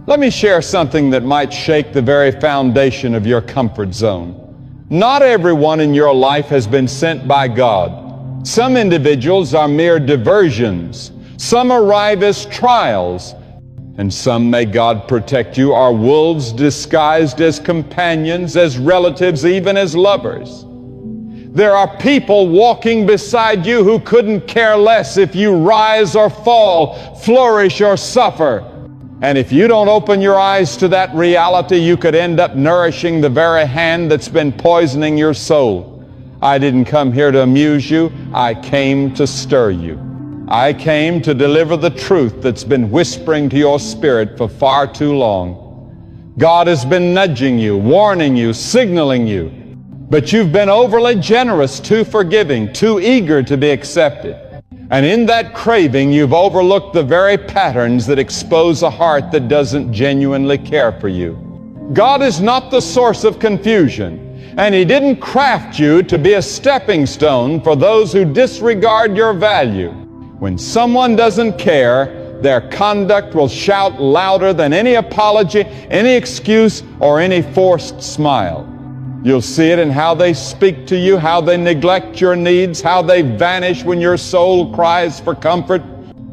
Let me share something that might shake the very foundation of your comfort zone. Not everyone in your life has been sent by God. Some individuals are mere diversions. Some arrive as trials. And some, may God protect you, are wolves disguised as companions, as relatives, even as lovers. There are people walking beside you who couldn't care less if you rise or fall, flourish or suffer. And if you don't open your eyes to that reality, you could end up nourishing the very hand that's been poisoning your soul. I didn't come here to amuse you. I came to stir you. I came to deliver the truth that's been whispering to your spirit for far too long. God has been nudging you, warning you, signaling you, but you've been overly generous, too forgiving, too eager to be accepted. And in that craving, you've overlooked the very patterns that expose a heart that doesn't genuinely care for you. God is not the source of confusion, and He didn't craft you to be a stepping stone for those who disregard your value. When someone doesn't care, their conduct will shout louder than any apology, any excuse, or any forced smile. You'll see it in how they speak to you, how they neglect your needs, how they vanish when your soul cries for comfort.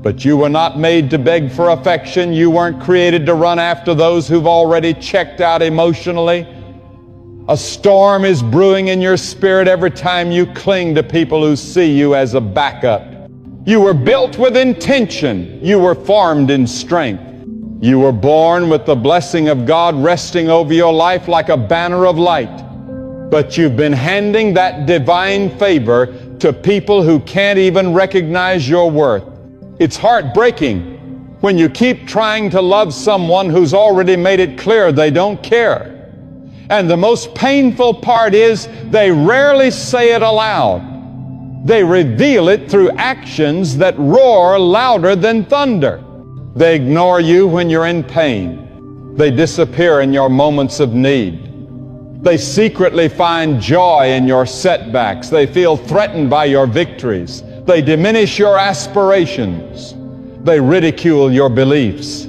But you were not made to beg for affection. You weren't created to run after those who've already checked out emotionally. A storm is brewing in your spirit every time you cling to people who see you as a backup. You were built with intention. You were formed in strength. You were born with the blessing of God resting over your life like a banner of light. But you've been handing that divine favor to people who can't even recognize your worth. It's heartbreaking when you keep trying to love someone who's already made it clear they don't care. And the most painful part is they rarely say it aloud. They reveal it through actions that roar louder than thunder. They ignore you when you're in pain. They disappear in your moments of need. They secretly find joy in your setbacks. They feel threatened by your victories. They diminish your aspirations. They ridicule your beliefs.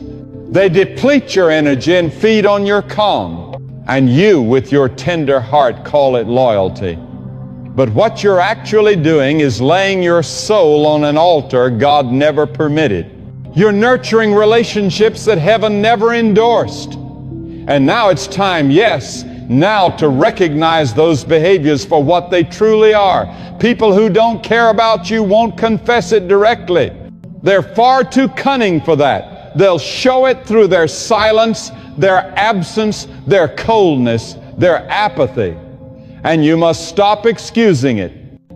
They deplete your energy and feed on your calm. And you, with your tender heart, call it loyalty. But what you're actually doing is laying your soul on an altar God never permitted. You're nurturing relationships that heaven never endorsed. And now it's time, yes, now to recognize those behaviors for what they truly are. People who don't care about you won't confess it directly. They're far too cunning for that. They'll show it through their silence, their absence, their coldness, their apathy. And you must stop excusing it.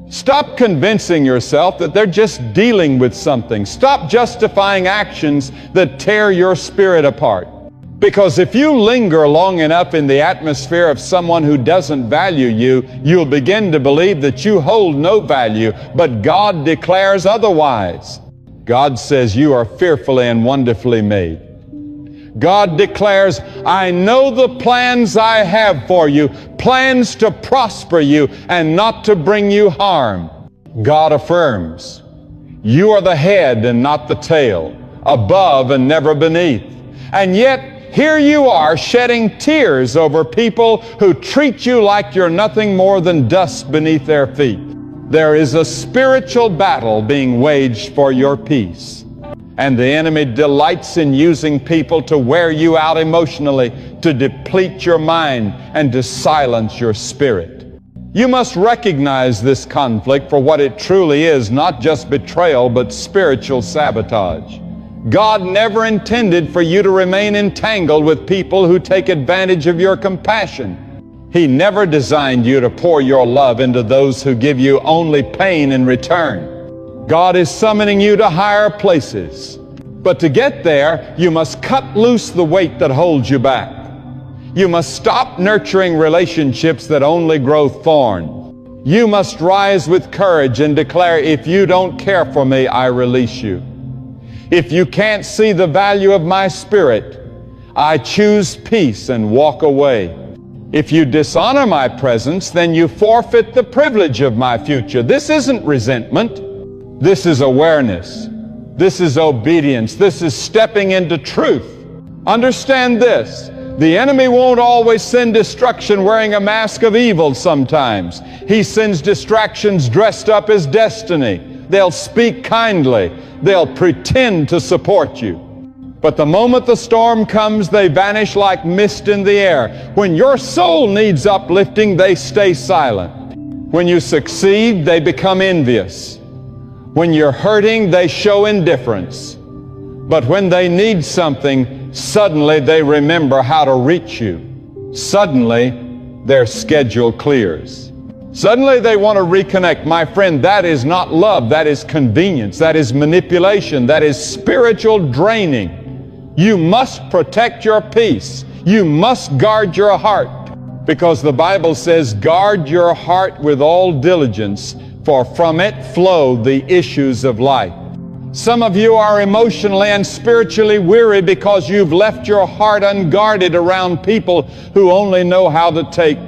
Stop convincing yourself that they're just dealing with something. Stop justifying actions that tear your spirit apart. Because if you linger long enough in the atmosphere of someone who doesn't value you, you'll begin to believe that you hold no value, but God declares otherwise. God says you are fearfully and wonderfully made. God declares, I know the plans I have for you, plans to prosper you and not to bring you harm. God affirms, you are the head and not the tail, above and never beneath. And yet, here you are shedding tears over people who treat you like you're nothing more than dust beneath their feet. There is a spiritual battle being waged for your peace. And the enemy delights in using people to wear you out emotionally, to deplete your mind, and to silence your spirit. You must recognize this conflict for what it truly is, not just betrayal, but spiritual sabotage. God never intended for you to remain entangled with people who take advantage of your compassion. He never designed you to pour your love into those who give you only pain in return. God is summoning you to higher places. But to get there, you must cut loose the weight that holds you back. You must stop nurturing relationships that only grow thorn. You must rise with courage and declare, if you don't care for me, I release you. If you can't see the value of my spirit, I choose peace and walk away. If you dishonor my presence, then you forfeit the privilege of my future. This isn't resentment. This is awareness. This is obedience. This is stepping into truth. Understand this. The enemy won't always send destruction wearing a mask of evil sometimes. He sends distractions dressed up as destiny. They'll speak kindly. They'll pretend to support you. But the moment the storm comes, they vanish like mist in the air. When your soul needs uplifting, they stay silent. When you succeed, they become envious. When you're hurting, they show indifference. But when they need something, suddenly they remember how to reach you. Suddenly, their schedule clears. Suddenly they want to reconnect. My friend, that is not love. That is convenience. That is manipulation. That is spiritual draining. You must protect your peace. You must guard your heart. Because the Bible says, guard your heart with all diligence, for from it flow the issues of life. Some of you are emotionally and spiritually weary because you've left your heart unguarded around people who only know how to take.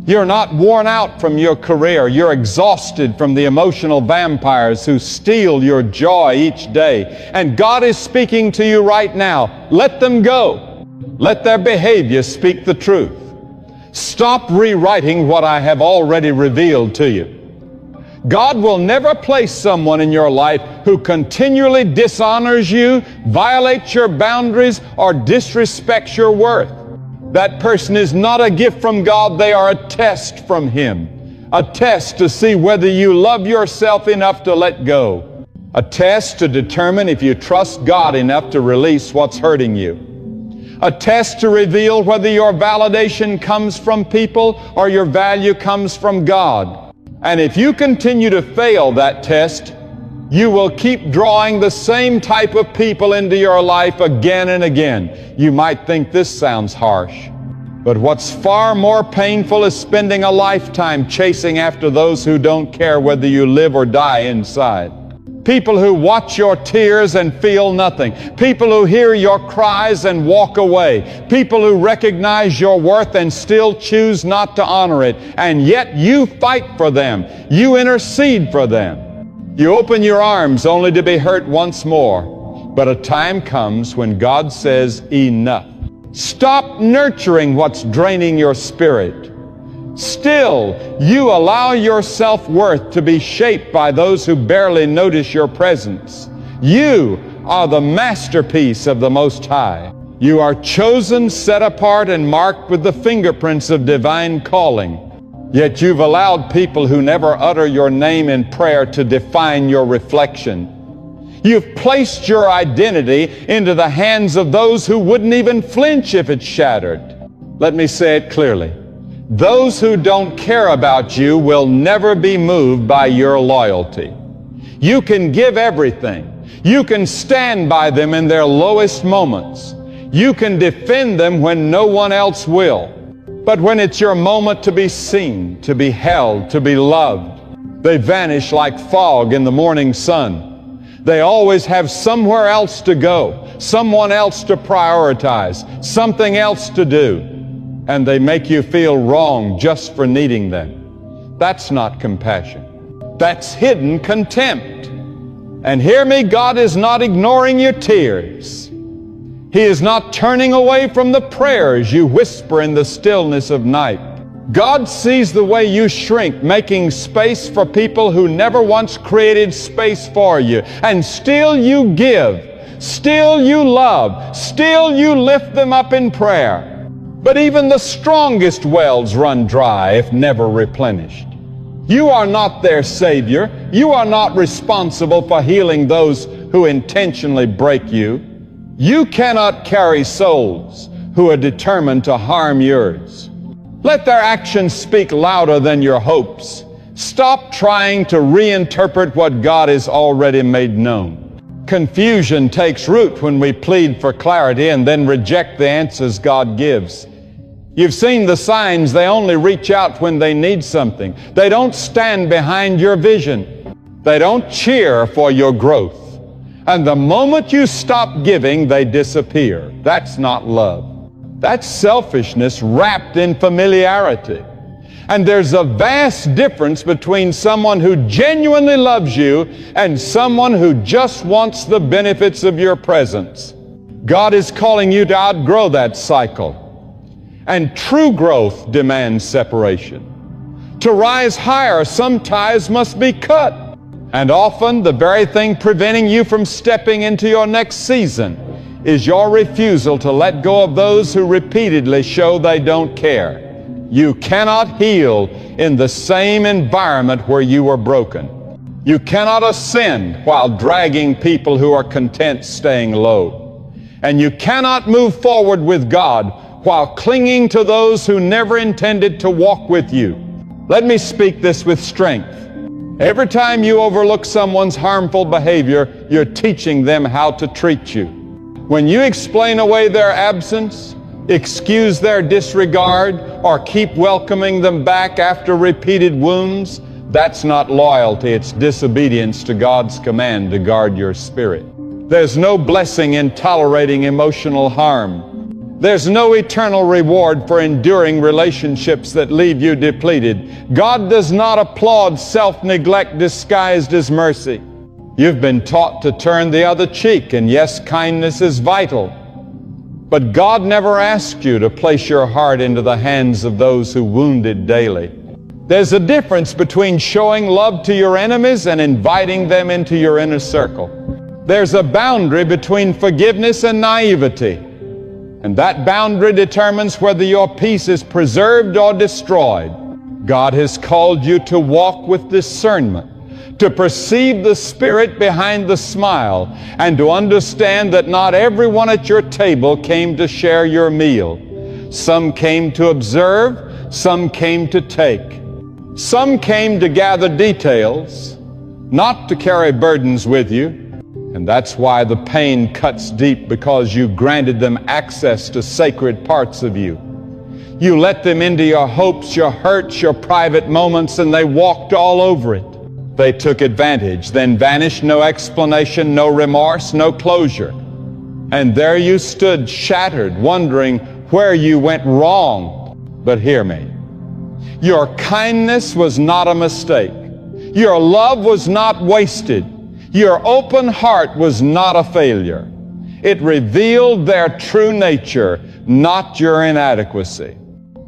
You're not worn out from your career. You're exhausted from the emotional vampires who steal your joy each day. And God is speaking to you right now. Let them go. Let their behavior speak the truth. Stop rewriting what I have already revealed to you. God will never place someone in your life who continually dishonors you, violates your boundaries, or disrespects your worth. That person is not a gift from God. They are a test from Him. A test to see whether you love yourself enough to let go. A test to determine if you trust God enough to release what's hurting you. A test to reveal whether your validation comes from people or your value comes from God. And if you continue to fail that test, you will keep drawing the same type of people into your life again and again. You might think this sounds harsh, but what's far more painful is spending a lifetime chasing after those who don't care whether you live or die inside. People who watch your tears and feel nothing. People who hear your cries and walk away. People who recognize your worth and still choose not to honor it. And yet you fight for them. You intercede for them. You open your arms only to be hurt once more. But a time comes when God says, enough. Stop nurturing what's draining your spirit. Still, you allow your self-worth to be shaped by those who barely notice your presence. You are the masterpiece of the Most High. You are chosen, set apart, and marked with the fingerprints of divine calling. Yet you've allowed people who never utter your name in prayer to define your reflection. You've placed your identity into the hands of those who wouldn't even flinch if it's shattered. Let me say it clearly. Those who don't care about you will never be moved by your loyalty. You can give everything. You can stand by them in their lowest moments. You can defend them when no one else will. But when it's your moment to be seen, to be held, to be loved, they vanish like fog in the morning sun. They always have somewhere else to go, someone else to prioritize, something else to do. And they make you feel wrong just for needing them. That's not compassion. That's hidden contempt. And hear me, God is not ignoring your tears. He is not turning away from the prayers you whisper in the stillness of night. God sees the way you shrink, making space for people who never once created space for you. And still you give. Still you love. Still you lift them up in prayer. But even the strongest wells run dry if never replenished. You are not their Savior. You are not responsible for healing those who intentionally break you. You cannot carry souls who are determined to harm yours. Let their actions speak louder than your hopes. Stop trying to reinterpret what God has already made known. Confusion takes root when we plead for clarity and then reject the answers God gives. You've seen the signs. They only reach out when they need something. They don't stand behind your vision. They don't cheer for your growth. And the moment you stop giving, they disappear. That's not love. That's selfishness wrapped in familiarity. And there's a vast difference between someone who genuinely loves you and someone who just wants the benefits of your presence. God is calling you to outgrow that cycle. And true growth demands separation. To rise higher, some ties must be cut. And often the very thing preventing you from stepping into your next season is your refusal to let go of those who repeatedly show they don't care. You cannot heal in the same environment where you were broken. You cannot ascend while dragging people who are content staying low. And you cannot move forward with God while clinging to those who never intended to walk with you. Let me speak this with strength. Every time you overlook someone's harmful behavior, you're teaching them how to treat you. When you explain away their absence, excuse their disregard, or keep welcoming them back after repeated wounds, that's not loyalty, it's disobedience to God's command to guard your spirit. There's no blessing in tolerating emotional harm. There's no eternal reward for enduring relationships that leave you depleted. God does not applaud self-neglect disguised as mercy. You've been taught to turn the other cheek, and yes, kindness is vital. But God never asked you to place your heart into the hands of those who wound it daily. There's a difference between showing love to your enemies and inviting them into your inner circle. There's a boundary between forgiveness and naivety. And that boundary determines whether your peace is preserved or destroyed. God has called you to walk with discernment, to perceive the spirit behind the smile, and to understand that not everyone at your table came to share your meal. Some came to observe, some came to take. Some came to gather details, not to carry burdens with you. And that's why the pain cuts deep, because you granted them access to sacred parts of you. You let them into your hopes, your hurts, your private moments, and they walked all over it. They took advantage, then vanished, no explanation, no remorse, no closure. And there you stood shattered, wondering where you went wrong. But hear me. Your kindness was not a mistake. Your love was not wasted. Your open heart was not a failure. It revealed their true nature, not your inadequacy.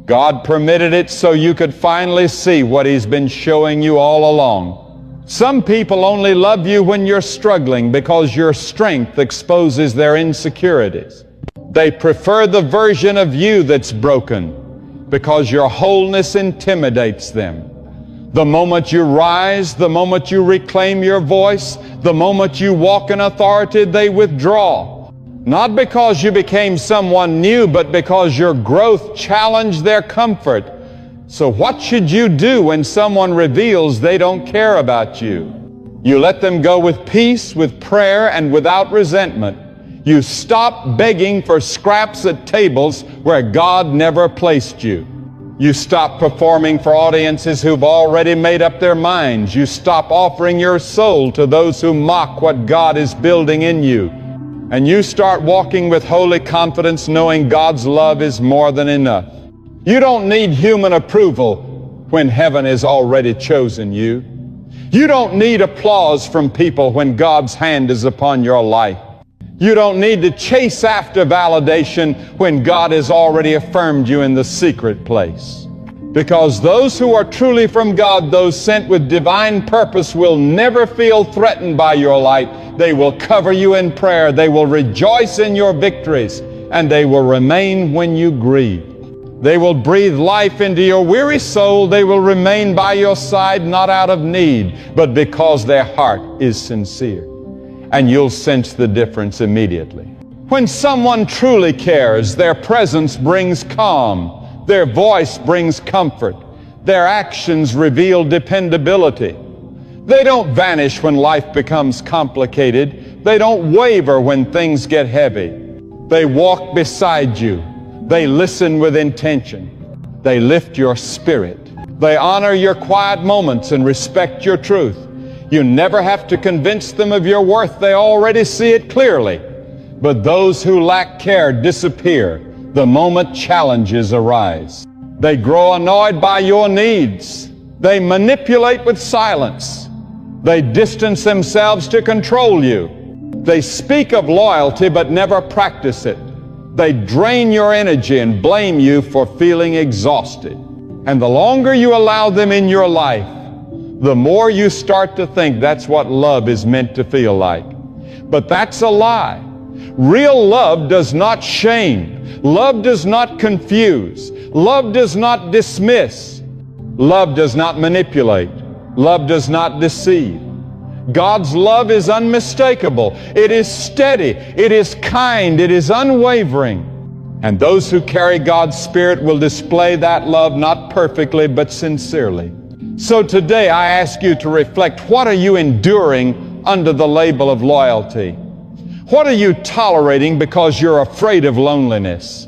God permitted it so you could finally see what He's been showing you all along. Some people only love you when you're struggling because your strength exposes their insecurities. They prefer the version of you that's broken because your wholeness intimidates them. The moment you rise, the moment you reclaim your voice, the moment you walk in authority, they withdraw. Not because you became someone new, but because your growth challenged their comfort. So what should you do when someone reveals they don't care about you? You let them go with peace, with prayer, and without resentment. You stop begging for scraps at tables where God never placed you. You stop performing for audiences who've already made up their minds. You stop offering your soul to those who mock what God is building in you. And you start walking with holy confidence, knowing God's love is more than enough. You don't need human approval when heaven has already chosen you. You don't need applause from people when God's hand is upon your life. You don't need to chase after validation when God has already affirmed you in the secret place. Because those who are truly from God, those sent with divine purpose, will never feel threatened by your light. They will cover you in prayer. They will rejoice in your victories, and they will remain when you grieve. They will breathe life into your weary soul. They will remain by your side, not out of need, but because their heart is sincere. And you'll sense the difference immediately. When someone truly cares, their presence brings calm, their voice brings comfort, their actions reveal dependability. They don't vanish when life becomes complicated. They don't waver when things get heavy. They walk beside you. They listen with intention. They lift your spirit. They honor your quiet moments and respect your truth. You never have to convince them of your worth. They already see it clearly. But those who lack care disappear the moment challenges arise. They grow annoyed by your needs. They manipulate with silence. They distance themselves to control you. They speak of loyalty but never practice it. They drain your energy and blame you for feeling exhausted. And the longer you allow them in your life, the more you start to think that's what love is meant to feel like. But that's a lie. Real love does not shame. Love does not confuse. Love does not dismiss. Love does not manipulate. Love does not deceive. God's love is unmistakable. It is steady. It is kind. It is unwavering. And those who carry God's Spirit will display that love not perfectly but sincerely. So today I ask you to reflect, what are you enduring under the label of loyalty? What are you tolerating because you're afraid of loneliness?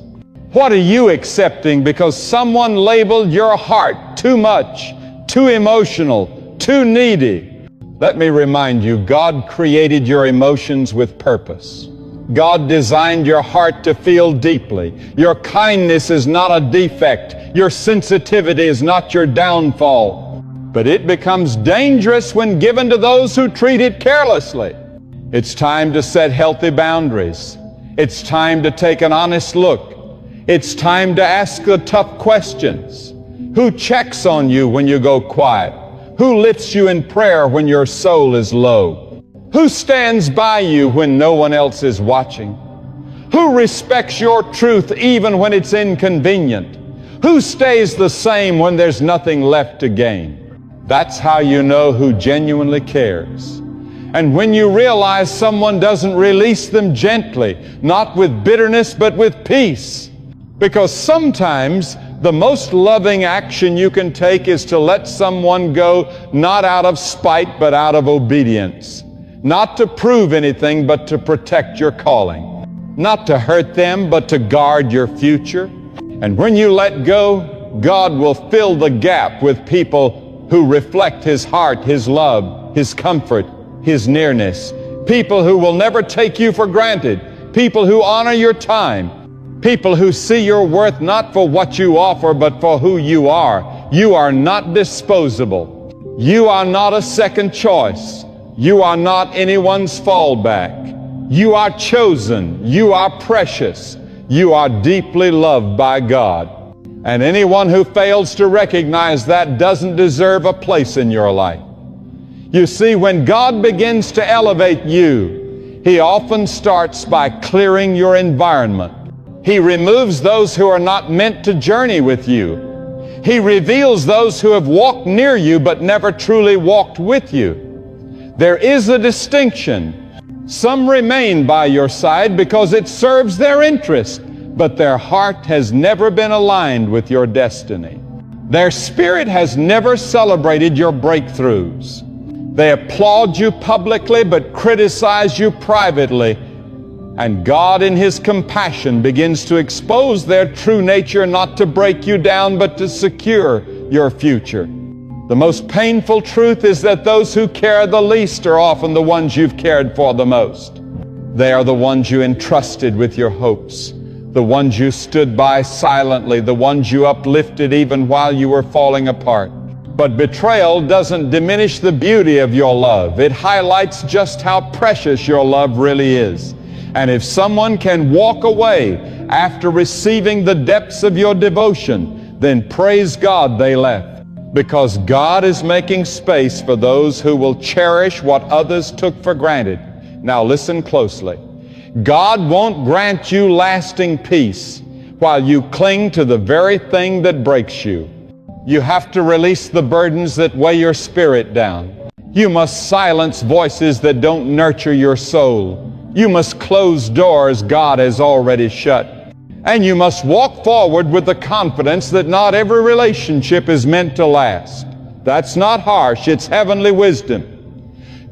What are you accepting because someone labeled your heart too much, too emotional, too needy? Let me remind you, God created your emotions with purpose. God designed your heart to feel deeply. Your kindness is not a defect. Your sensitivity is not your downfall. But it becomes dangerous when given to those who treat it carelessly. It's time to set healthy boundaries. It's time to take an honest look. It's time to ask the tough questions. Who checks on you when you go quiet? Who lifts you in prayer when your soul is low? Who stands by you when no one else is watching? Who respects your truth even when it's inconvenient? Who stays the same when there's nothing left to gain? That's how you know who genuinely cares. And when you realize someone doesn't release them gently, not with bitterness but with peace. Because sometimes the most loving action you can take is to let someone go, not out of spite but out of obedience. Not to prove anything but to protect your calling. Not to hurt them but to guard your future. And when you let go, God will fill the gap with people who reflect His heart, His love, His comfort, His nearness. People who will never take you for granted. People who honor your time. People who see your worth not for what you offer, but for who you are. You are not disposable. You are not a second choice. You are not anyone's fallback. You are chosen. You are precious. You are deeply loved by God. And anyone who fails to recognize that doesn't deserve a place in your life. You see, when God begins to elevate you, He often starts by clearing your environment. He removes those who are not meant to journey with you. He reveals those who have walked near you but never truly walked with you. There is a distinction. Some remain by your side because it serves their interest, but their heart has never been aligned with your destiny. Their spirit has never celebrated your breakthroughs. They applaud you publicly but criticize you privately. And God in His compassion begins to expose their true nature, not to break you down, but to secure your future. The most painful truth is that those who care the least are often the ones you've cared for the most. They are the ones you entrusted with your hopes, the ones you stood by silently, the ones you uplifted even while you were falling apart. But betrayal doesn't diminish the beauty of your love. It highlights just how precious your love really is. And if someone can walk away after receiving the depths of your devotion, then praise God they left. Because God is making space for those who will cherish what others took for granted. Now listen closely. God won't grant you lasting peace while you cling to the very thing that breaks you. You have to release the burdens that weigh your spirit down. You must silence voices that don't nurture your soul. You must close doors God has already shut. And you must walk forward with the confidence that not every relationship is meant to last. That's not harsh, it's heavenly wisdom.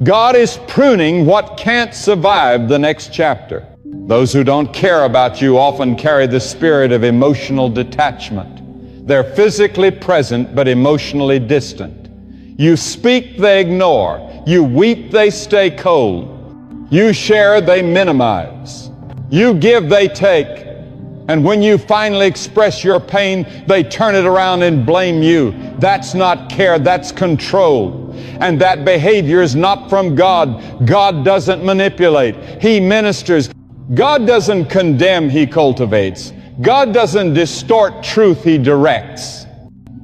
God is pruning what can't survive the next chapter. Those who don't care about you often carry the spirit of emotional detachment. They're physically present but emotionally distant. You speak, they ignore. You weep, they stay cold. You share, they minimize. You give, they take. And when you finally express your pain, they turn it around and blame you. That's not care, that's control. And that behavior is not from God. God doesn't manipulate. He ministers. God doesn't condemn, He cultivates. God doesn't distort truth, He directs.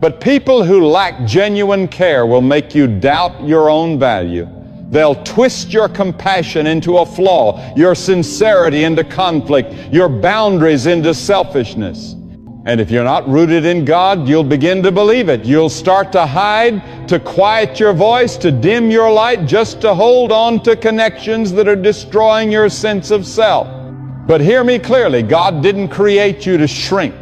But people who lack genuine care will make you doubt your own value. They'll twist your compassion into a flaw, your sincerity into conflict, your boundaries into selfishness. And if you're not rooted in God, you'll begin to believe it. You'll start to hide, to quiet your voice, to dim your light, just to hold on to connections that are destroying your sense of self. But hear me clearly, God didn't create you to shrink.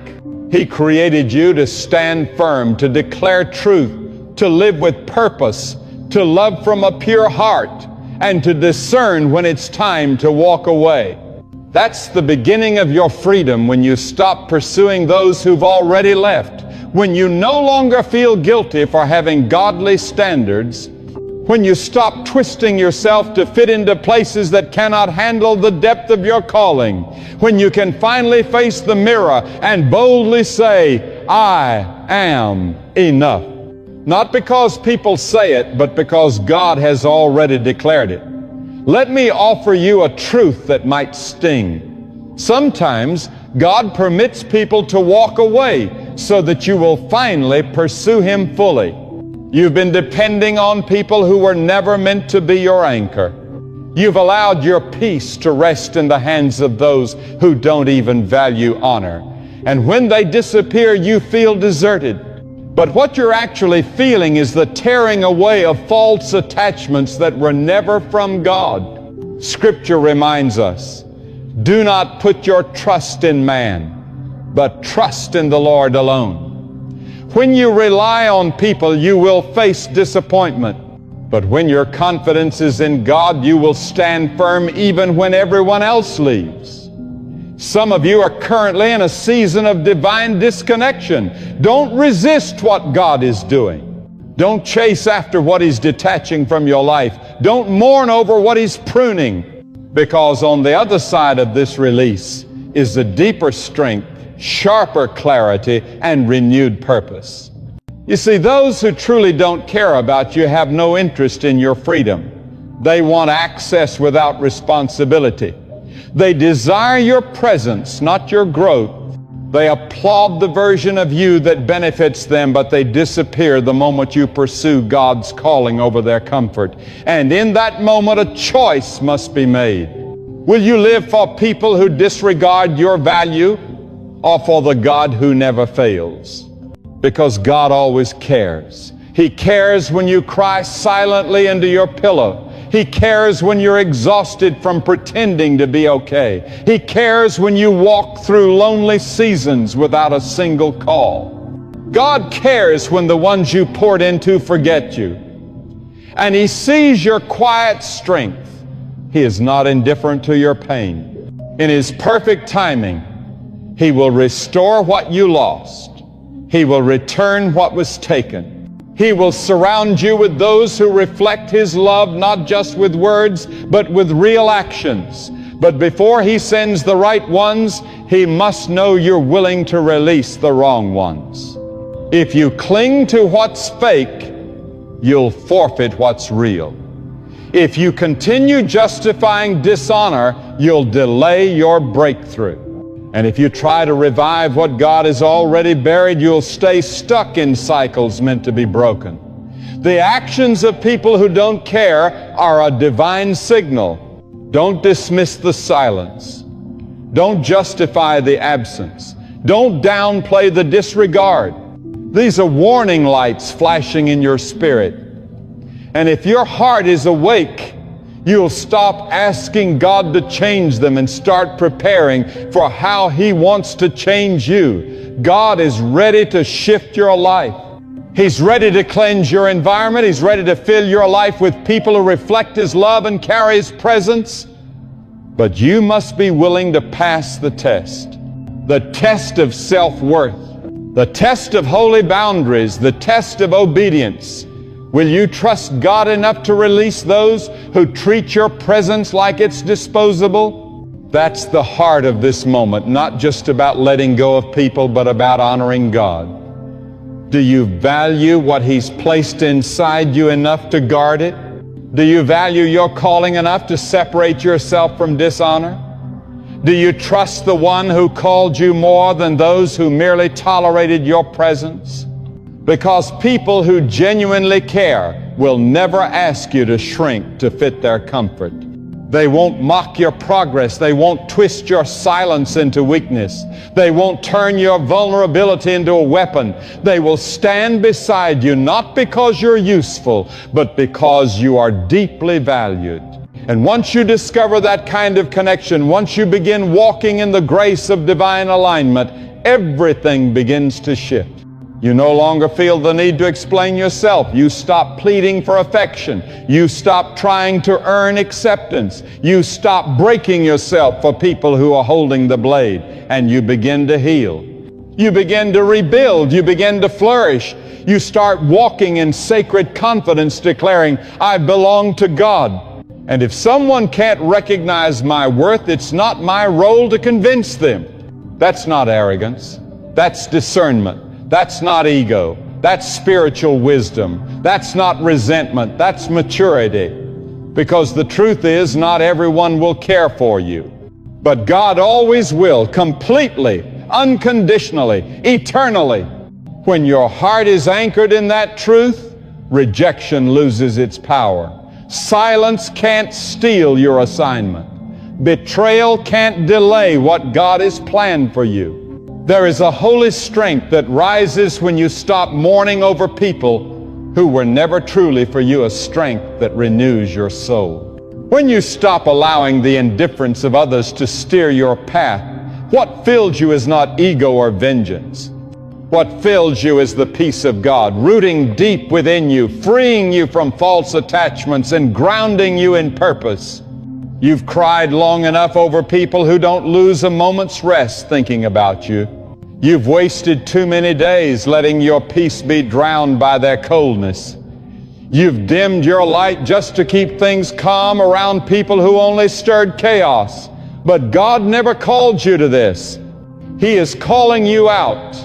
He created you to stand firm, to declare truth, to live with purpose, to love from a pure heart, and to discern when it's time to walk away. That's the beginning of your freedom, when you stop pursuing those who've already left, when you no longer feel guilty for having godly standards, when you stop twisting yourself to fit into places that cannot handle the depth of your calling, when you can finally face the mirror and boldly say, I am enough. Not because people say it, but because God has already declared it. Let me offer you a truth that might sting. Sometimes God permits people to walk away so that you will finally pursue Him fully. You've been depending on people who were never meant to be your anchor. You've allowed your peace to rest in the hands of those who don't even value honor. And when they disappear, you feel deserted. But what you're actually feeling is the tearing away of false attachments that were never from God. Scripture reminds us, do not put your trust in man, but trust in the Lord alone. When you rely on people, you will face disappointment. But when your confidence is in God, you will stand firm even when everyone else leaves. Some of you are currently in a season of divine disconnection. Don't resist what God is doing. Don't chase after what He's detaching from your life. Don't mourn over what He's pruning, because on the other side of this release is a deeper strength, sharper clarity, and renewed purpose. You see, those who truly don't care about you have no interest in your freedom. They want access without responsibility. They desire your presence, not your growth. They applaud the version of you that benefits them, but they disappear the moment you pursue God's calling over their comfort. And in that moment, a choice must be made. Will you live for people who disregard your value, or for the God who never fails? Because God always cares. He cares when you cry silently into your pillow. He cares when you're exhausted from pretending to be okay. He cares when you walk through lonely seasons without a single call. God cares when the ones you poured into forget you. And He sees your quiet strength. He is not indifferent to your pain. In His perfect timing, He will restore what you lost. He will return what was taken. He will surround you with those who reflect His love, not just with words, but with real actions. But before He sends the right ones, He must know you're willing to release the wrong ones. If you cling to what's fake, you'll forfeit what's real. If you continue justifying dishonor, you'll delay your breakthrough. And if you try to revive what God has already buried, you'll stay stuck in cycles meant to be broken. The actions of people who don't care are a divine signal. Don't dismiss the silence. Don't justify the absence. Don't downplay the disregard. These are warning lights flashing in your spirit. And if your heart is awake, you'll stop asking God to change them and start preparing for how He wants to change you. God is ready to shift your life. He's ready to cleanse your environment. He's ready to fill your life with people who reflect His love and carry His presence. But you must be willing to pass the test of self-worth, the test of holy boundaries, the test of obedience. Will you trust God enough to release those who treat your presence like it's disposable? That's the heart of this moment, not just about letting go of people, but about honoring God. Do you value what He's placed inside you enough to guard it? Do you value your calling enough to separate yourself from dishonor? Do you trust the one who called you more than those who merely tolerated your presence? Because people who genuinely care will never ask you to shrink to fit their comfort. They won't mock your progress. They won't twist your silence into weakness. They won't turn your vulnerability into a weapon. They will stand beside you, not because you're useful, but because you are deeply valued. And once you discover that kind of connection, once you begin walking in the grace of divine alignment, everything begins to shift. You no longer feel the need to explain yourself. You stop pleading for affection. You stop trying to earn acceptance. You stop breaking yourself for people who are holding the blade, and you begin to heal. You begin to rebuild. You begin to flourish. You start walking in sacred confidence, declaring, I belong to God. And if someone can't recognize my worth, it's not my role to convince them. That's not arrogance. That's discernment. That's not ego. That's spiritual wisdom. That's not resentment. That's maturity. Because the truth is, not everyone will care for you. But God always will, completely, unconditionally, eternally. When your heart is anchored in that truth, rejection loses its power. Silence can't steal your assignment. Betrayal can't delay what God has planned for you. There is a holy strength that rises when you stop mourning over people who were never truly for you, a strength that renews your soul. When you stop allowing the indifference of others to steer your path, what fills you is not ego or vengeance. What fills you is the peace of God, rooting deep within you, freeing you from false attachments and grounding you in purpose. You've cried long enough over people who don't lose a moment's rest thinking about you. You've wasted too many days letting your peace be drowned by their coldness. You've dimmed your light just to keep things calm around people who only stirred chaos. But God never called you to this. He is calling you out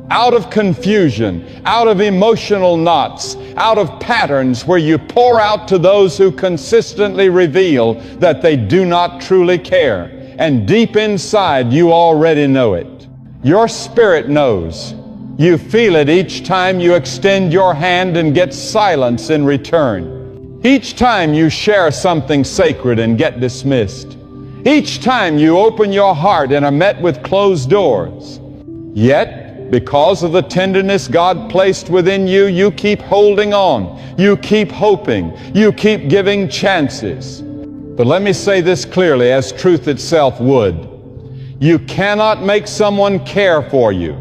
of confusion, out of emotional knots, out of patterns where you pour out to those who consistently reveal that they do not truly care. And deep inside, you already know it. Your spirit knows. You feel it each time you extend your hand and get silence in return. Each time you share something sacred and get dismissed. Each time you open your heart and are met with closed doors. Yet, because of the tenderness God placed within you, you keep holding on. You keep hoping. You keep giving chances. But let me say this clearly, as truth itself would. You cannot make someone care for you.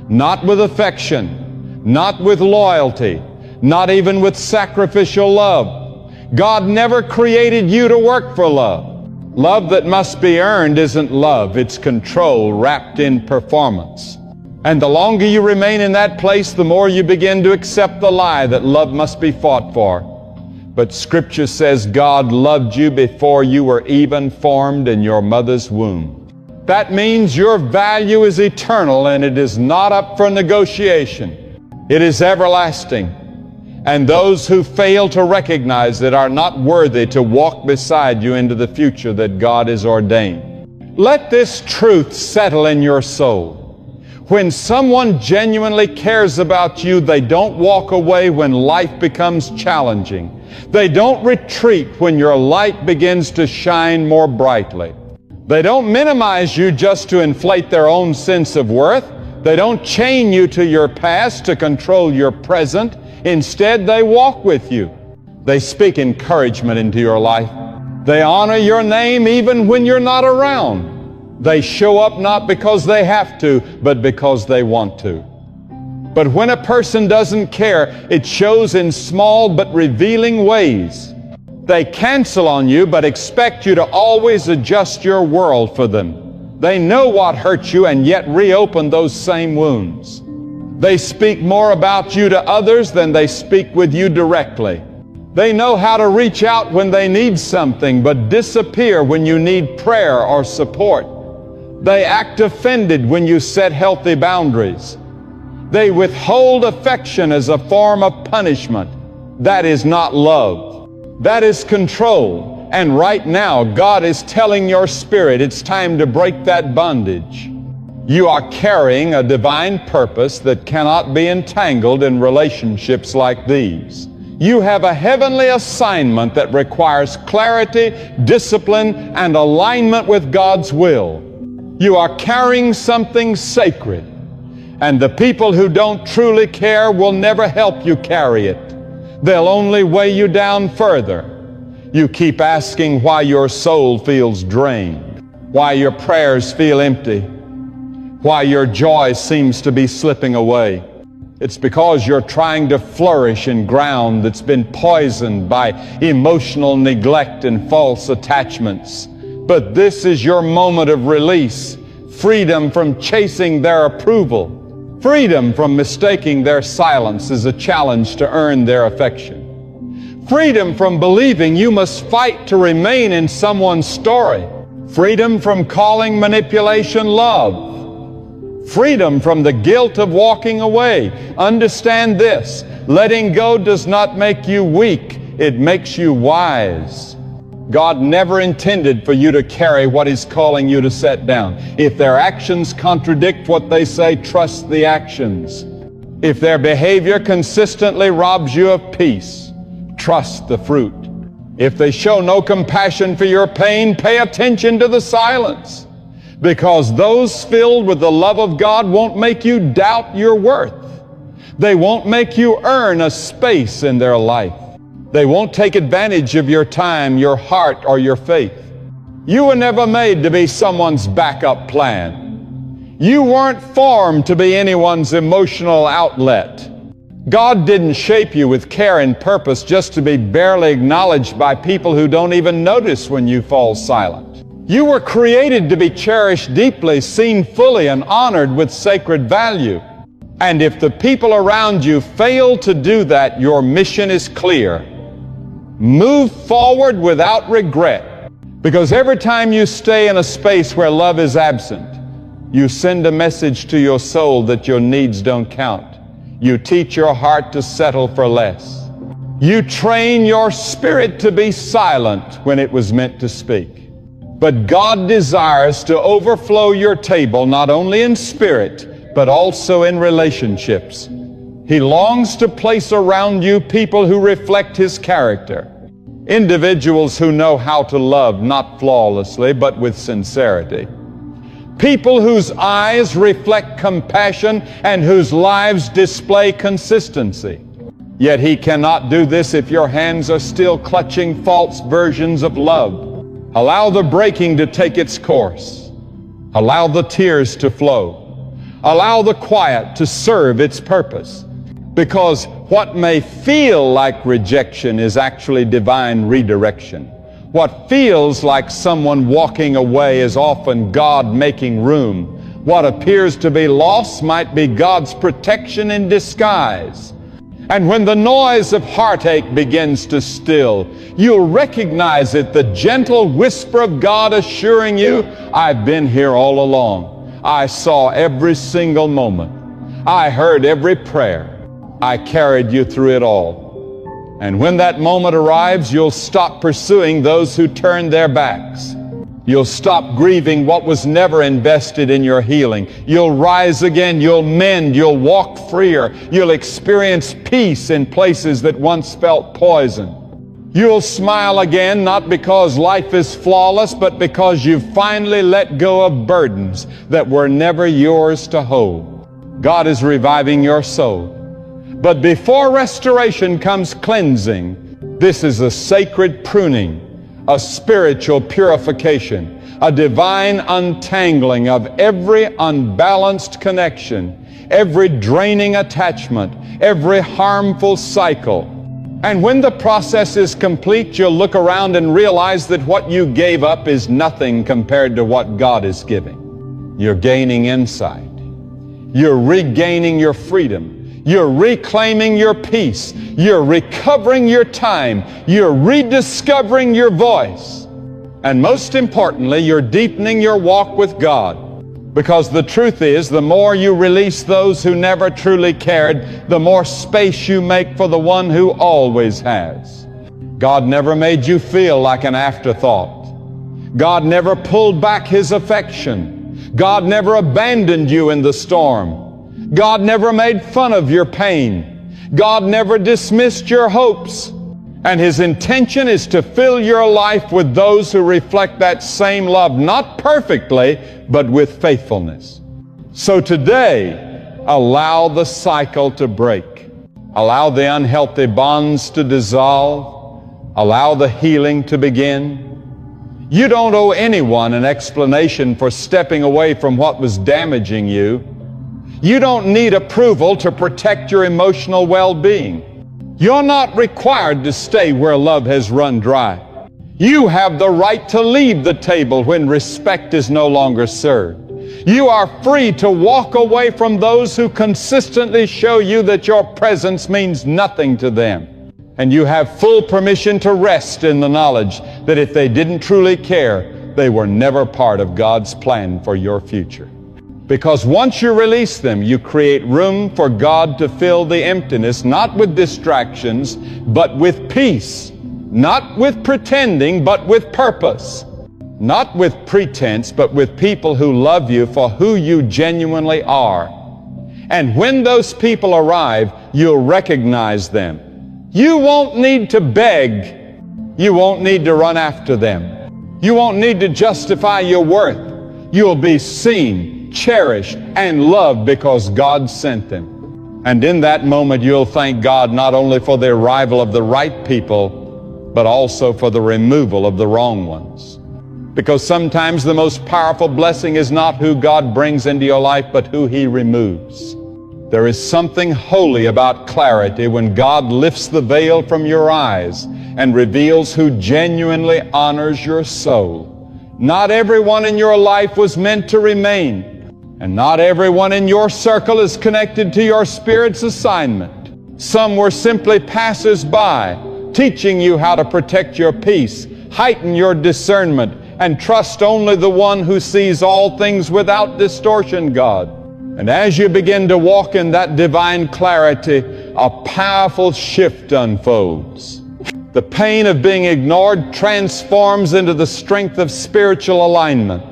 Not with affection. Not with loyalty. Not even with sacrificial love. God never created you to work for love. Love that must be earned isn't love. It's control wrapped in performance. And the longer you remain in that place, the more you begin to accept the lie that love must be fought for. But Scripture says God loved you before you were even formed in your mother's womb. That means your value is eternal and it is not up for negotiation. It is everlasting. And those who fail to recognize it are not worthy to walk beside you into the future that God has ordained. Let this truth settle in your soul. When someone genuinely cares about you, they don't walk away when life becomes challenging. They don't retreat when your light begins to shine more brightly. They don't minimize you just to inflate their own sense of worth. They don't chain you to your past to control your present. Instead, they walk with you. They speak encouragement into your life. They honor your name even when you're not around. They show up not because they have to, but because they want to. But when a person doesn't care, it shows in small but revealing ways. They cancel on you, but expect you to always adjust your world for them. They know what hurt you and yet reopen those same wounds. They speak more about you to others than they speak with you directly. They know how to reach out when they need something, but disappear when you need prayer or support. They act offended when you set healthy boundaries. They withhold affection as a form of punishment. That is not love. That is control. And right now, God is telling your spirit it's time to break that bondage. You are carrying a divine purpose that cannot be entangled in relationships like these. You have a heavenly assignment that requires clarity, discipline, and alignment with God's will. You are carrying something sacred, and the people who don't truly care will never help you carry it. They'll only weigh you down further. You keep asking why your soul feels drained, why your prayers feel empty, why your joy seems to be slipping away. It's because you're trying to flourish in ground that's been poisoned by emotional neglect and false attachments. But this is your moment of release, freedom from chasing their approval, freedom from mistaking their silence as a challenge to earn their affection, freedom from believing you must fight to remain in someone's story, freedom from calling manipulation love, freedom from the guilt of walking away. Understand this: letting go does not make you weak, it makes you wise. God never intended for you to carry what He's calling you to set down. If their actions contradict what they say, trust the actions. If their behavior consistently robs you of peace, trust the fruit. If they show no compassion for your pain, pay attention to the silence. Because those filled with the love of God won't make you doubt your worth. They won't make you earn a space in their life. They won't take advantage of your time, your heart, or your faith. You were never made to be someone's backup plan. You weren't formed to be anyone's emotional outlet. God didn't shape you with care and purpose just to be barely acknowledged by people who don't even notice when you fall silent. You were created to be cherished deeply, seen fully, and honored with sacred value. And if the people around you fail to do that, your mission is clear. Move forward without regret, because every time you stay in a space where love is absent, you send a message to your soul that your needs don't count. You teach your heart to settle for less. You train your spirit to be silent when it was meant to speak. But God desires to overflow your table not only in spirit, but also in relationships. He longs to place around you people who reflect His character. Individuals who know how to love, not flawlessly, but with sincerity. People whose eyes reflect compassion and whose lives display consistency. Yet He cannot do this if your hands are still clutching false versions of love. Allow the breaking to take its course. Allow the tears to flow. Allow the quiet to serve its purpose. Because what may feel like rejection is actually divine redirection. What feels like someone walking away is often God making room. What appears to be loss might be God's protection in disguise. And when the noise of heartache begins to still, you'll recognize it, the gentle whisper of God assuring you, I've been here all along. I saw every single moment. I heard every prayer. I carried you through it all. And when that moment arrives, you'll stop pursuing those who turned their backs. You'll stop grieving what was never invested in your healing. You'll rise again, you'll mend, you'll walk freer. You'll experience peace in places that once felt poison. You'll smile again, not because life is flawless, but because you've finally let go of burdens that were never yours to hold. God is reviving your soul. But before restoration comes cleansing. This is a sacred pruning, a spiritual purification, a divine untangling of every unbalanced connection, every draining attachment, every harmful cycle. And when the process is complete, you'll look around and realize that what you gave up is nothing compared to what God is giving. You're gaining insight. You're regaining your freedom. You're reclaiming your peace. You're recovering your time. You're rediscovering your voice. And most importantly, you're deepening your walk with God. Because the truth is, the more you release those who never truly cared, the more space you make for the one who always has. God never made you feel like an afterthought. God never pulled back His affection. God never abandoned you in the storm. God never made fun of your pain. God never dismissed your hopes. And His intention is to fill your life with those who reflect that same love, not perfectly, but with faithfulness. So today, allow the cycle to break. Allow the unhealthy bonds to dissolve. Allow the healing to begin. You don't owe anyone an explanation for stepping away from what was damaging you. You don't need approval to protect your emotional well-being. You're not required to stay where love has run dry. You have the right to leave the table when respect is no longer served. You are free to walk away from those who consistently show you that your presence means nothing to them. And you have full permission to rest in the knowledge that if they didn't truly care, they were never part of God's plan for your future. Because once you release them, you create room for God to fill the emptiness, not with distractions, but with peace. Not with pretending, but with purpose. Not with pretense, but with people who love you for who you genuinely are. And when those people arrive, you'll recognize them. You won't need to beg. You won't need to run after them. You won't need to justify your worth. You'll be seen, cherished, and loved because God sent them. And in that moment, you'll thank God not only for the arrival of the right people, but also for the removal of the wrong ones. Because sometimes the most powerful blessing is not who God brings into your life, but who He removes. There is something holy about clarity when God lifts the veil from your eyes and reveals who genuinely honors your soul. Not everyone in your life was meant to remain, and not everyone in your circle is connected to your Spirit's assignment. Some were simply passers-by, teaching you how to protect your peace, heighten your discernment, and trust only the one who sees all things without distortion, God. And as you begin to walk in that divine clarity, a powerful shift unfolds. The pain of being ignored transforms into the strength of spiritual alignment.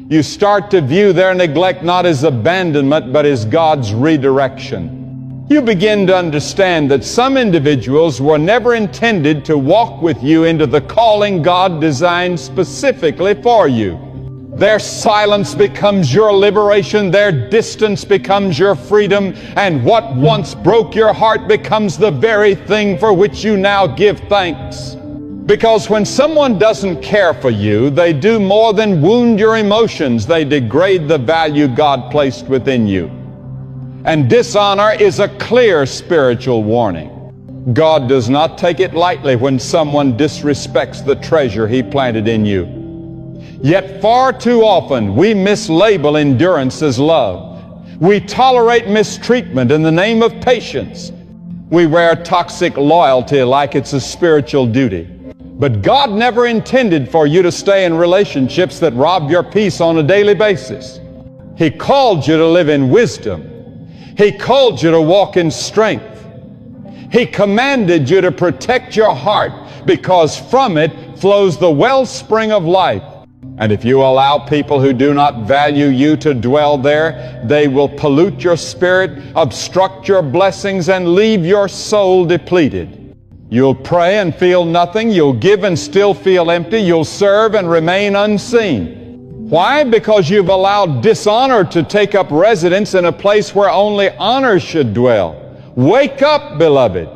You start to view their neglect not as abandonment, but as God's redirection. You begin to understand that some individuals were never intended to walk with you into the calling God designed specifically for you. Their silence becomes your liberation, their distance becomes your freedom, and what once broke your heart becomes the very thing for which you now give thanks. Because when someone doesn't care for you, they do more than wound your emotions, they degrade the value God placed within you. And dishonor is a clear spiritual warning. God does not take it lightly when someone disrespects the treasure He planted in you. Yet far too often we mislabel endurance as love. We tolerate mistreatment in the name of patience. We wear toxic loyalty like it's a spiritual duty. But God never intended for you to stay in relationships that rob your peace on a daily basis. He called you to live in wisdom. He called you to walk in strength. He commanded you to protect your heart because from it flows the wellspring of life. And if you allow people who do not value you to dwell there, they will pollute your spirit, obstruct your blessings, and leave your soul depleted. You'll pray and feel nothing. You'll give and still feel empty. You'll serve and remain unseen. Why? Because you've allowed dishonor to take up residence in a place where only honor should dwell. Wake up, beloved.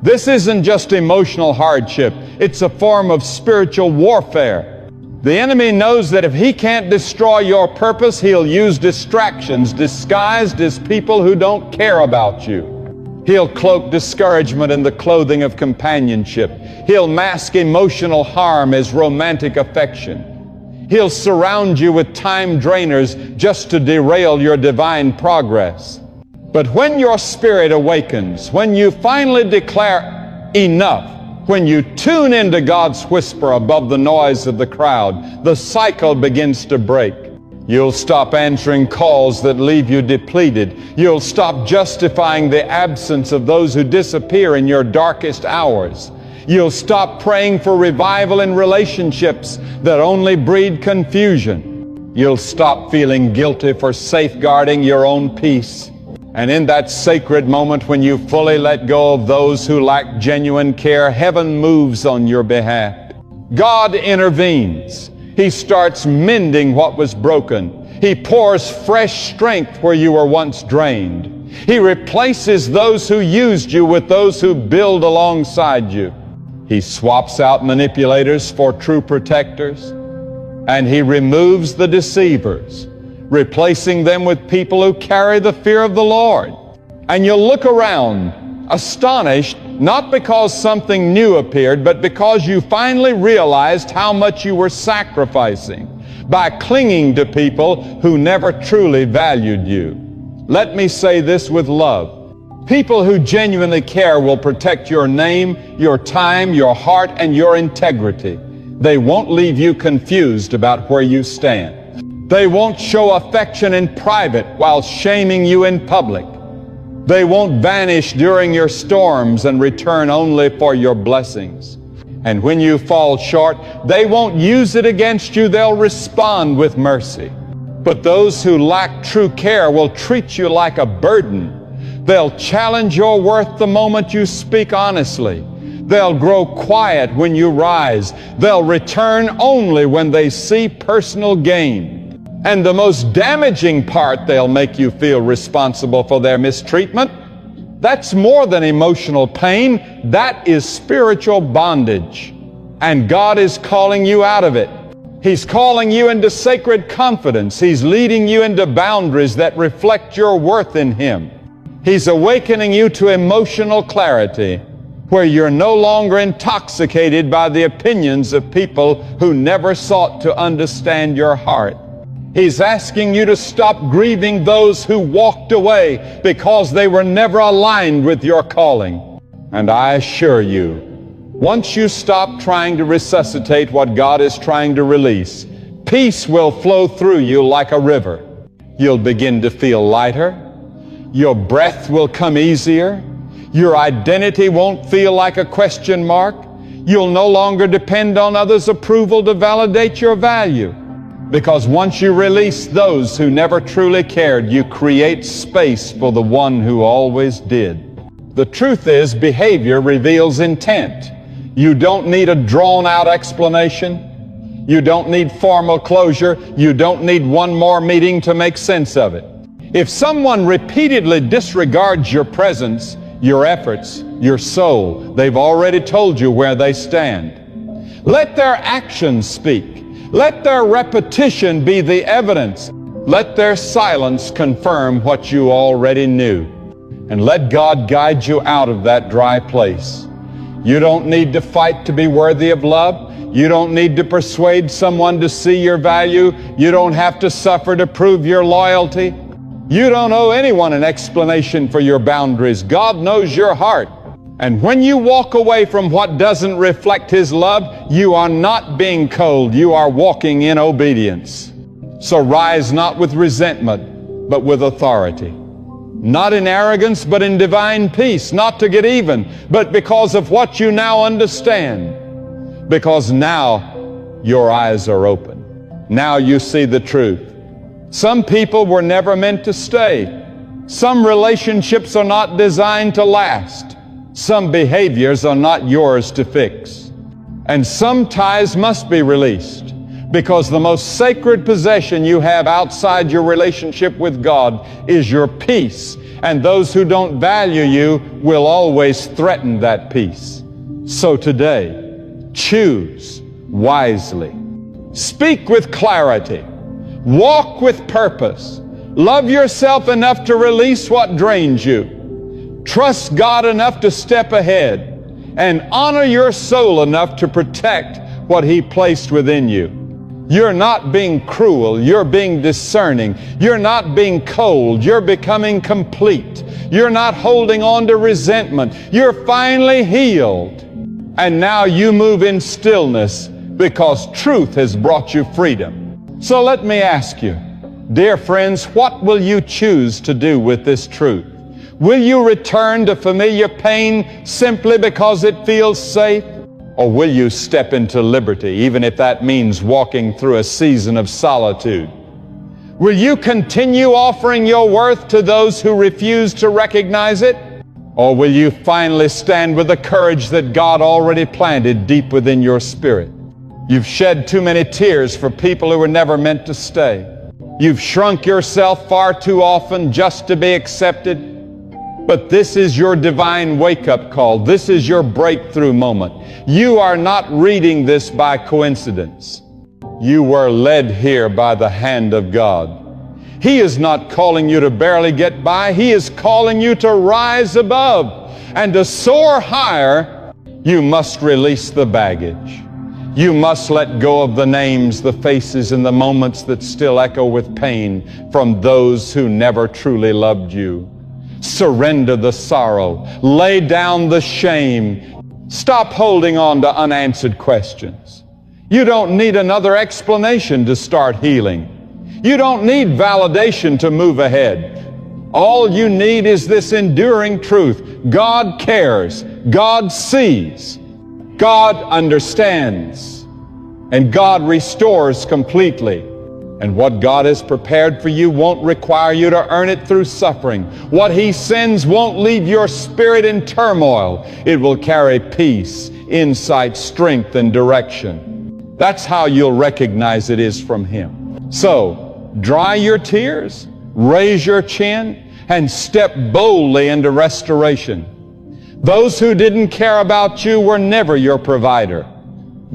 This isn't just emotional hardship. It's a form of spiritual warfare. The enemy knows that if he can't destroy your purpose, he'll use distractions disguised as people who don't care about you. He'll cloak discouragement in the clothing of companionship. He'll mask emotional harm as romantic affection. He'll surround you with time drainers just to derail your divine progress. But when your spirit awakens, when you finally declare enough, when you tune into God's whisper above the noise of the crowd, the cycle begins to break. You'll stop answering calls that leave you depleted. You'll stop justifying the absence of those who disappear in your darkest hours. You'll stop praying for revival in relationships that only breed confusion. You'll stop feeling guilty for safeguarding your own peace. And in that sacred moment when you fully let go of those who lack genuine care, heaven moves on your behalf. God intervenes. He starts mending what was broken. He pours fresh strength where you were once drained. He replaces those who used you with those who build alongside you. He swaps out manipulators for true protectors, and He removes the deceivers, replacing them with people who carry the fear of the Lord. And you'll look around, astonished, not because something new appeared, but because you finally realized how much you were sacrificing by clinging to people who never truly valued you. Let me say this with love. People who genuinely care will protect your name, your time, your heart, and your integrity. They won't leave you confused about where you stand. They won't show affection in private while shaming you in public. They won't vanish during your storms and return only for your blessings. And when you fall short, they won't use it against you. They'll respond with mercy. But those who lack true care will treat you like a burden. They'll challenge your worth the moment you speak honestly. They'll grow quiet when you rise. They'll return only when they see personal gain. And the most damaging part, they'll make you feel responsible for their mistreatment. That's more than emotional pain. That is spiritual bondage. And God is calling you out of it. He's calling you into sacred confidence. He's leading you into boundaries that reflect your worth in Him. He's awakening you to emotional clarity, where you're no longer intoxicated by the opinions of people who never sought to understand your heart. He's asking you to stop grieving those who walked away because they were never aligned with your calling. And I assure you, once you stop trying to resuscitate what God is trying to release, peace will flow through you like a river. You'll begin to feel lighter. Your breath will come easier. Your identity won't feel like a question mark. You'll no longer depend on others' approval to validate your value. Because once you release those who never truly cared, you create space for the one who always did. The truth is, behavior reveals intent. You don't need a drawn-out explanation. You don't need formal closure. You don't need one more meeting to make sense of it. If someone repeatedly disregards your presence, your efforts, your soul, they've already told you where they stand. Let their actions speak. Let their repetition be the evidence. Let their silence confirm what you already knew. And let God guide you out of that dry place. You don't need to fight to be worthy of love. You don't need to persuade someone to see your value. You don't have to suffer to prove your loyalty. You don't owe anyone an explanation for your boundaries. God knows your heart. And when you walk away from what doesn't reflect His love, you are not being cold. You are walking in obedience. So rise not with resentment, but with authority. Not in arrogance, but in divine peace. Not to get even, but because of what you now understand. Because now your eyes are open. Now you see the truth. Some people were never meant to stay. Some relationships are not designed to last. Some behaviors are not yours to fix. And some ties must be released, because the most sacred possession you have outside your relationship with God is your peace. And those who don't value you will always threaten that peace. So today, choose wisely. Speak with clarity. Walk with purpose. Love yourself enough to release what drains you. Trust God enough to step ahead, and honor your soul enough to protect what He placed within you. You're not being cruel. You're being discerning. You're not being cold. You're becoming complete. You're not holding on to resentment. You're finally healed. And now you move in stillness because truth has brought you freedom. So let me ask you, dear friends, what will you choose to do with this truth? Will you return to familiar pain simply because it feels safe? Or will you step into liberty, even if that means walking through a season of solitude? Will you continue offering your worth to those who refuse to recognize it? Or will you finally stand with the courage that God already planted deep within your spirit? You've shed too many tears for people who were never meant to stay. You've shrunk yourself far too often just to be accepted. But this is your divine wake-up call. This is your breakthrough moment. You are not reading this by coincidence. You were led here by the hand of God. He is not calling you to barely get by. He is calling you to rise above. And to soar higher, you must release the baggage. You must let go of the names, the faces, and the moments that still echo with pain from those who never truly loved you. Surrender the sorrow. Lay down the shame. Stop holding on to unanswered questions. You don't need another explanation to start healing. You don't need validation to move ahead. All you need is this enduring truth. God cares. God sees. God understands. And God restores completely. And what God has prepared for you won't require you to earn it through suffering. What He sends won't leave your spirit in turmoil. It will carry peace, insight, strength, and direction. That's how you'll recognize it is from Him. So, dry your tears, raise your chin, and step boldly into restoration. Those who didn't care about you were never your provider.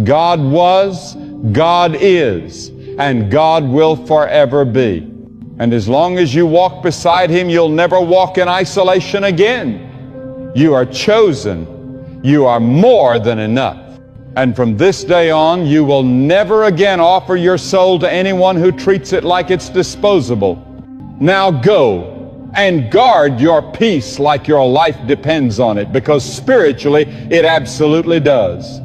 God was, God is, and God will forever be. And as long as you walk beside Him, you'll never walk in isolation again. You are chosen. You are more than enough. And from this day on, you will never again offer your soul to anyone who treats it like it's disposable. Now go and guard your peace like your life depends on it, because spiritually it absolutely does.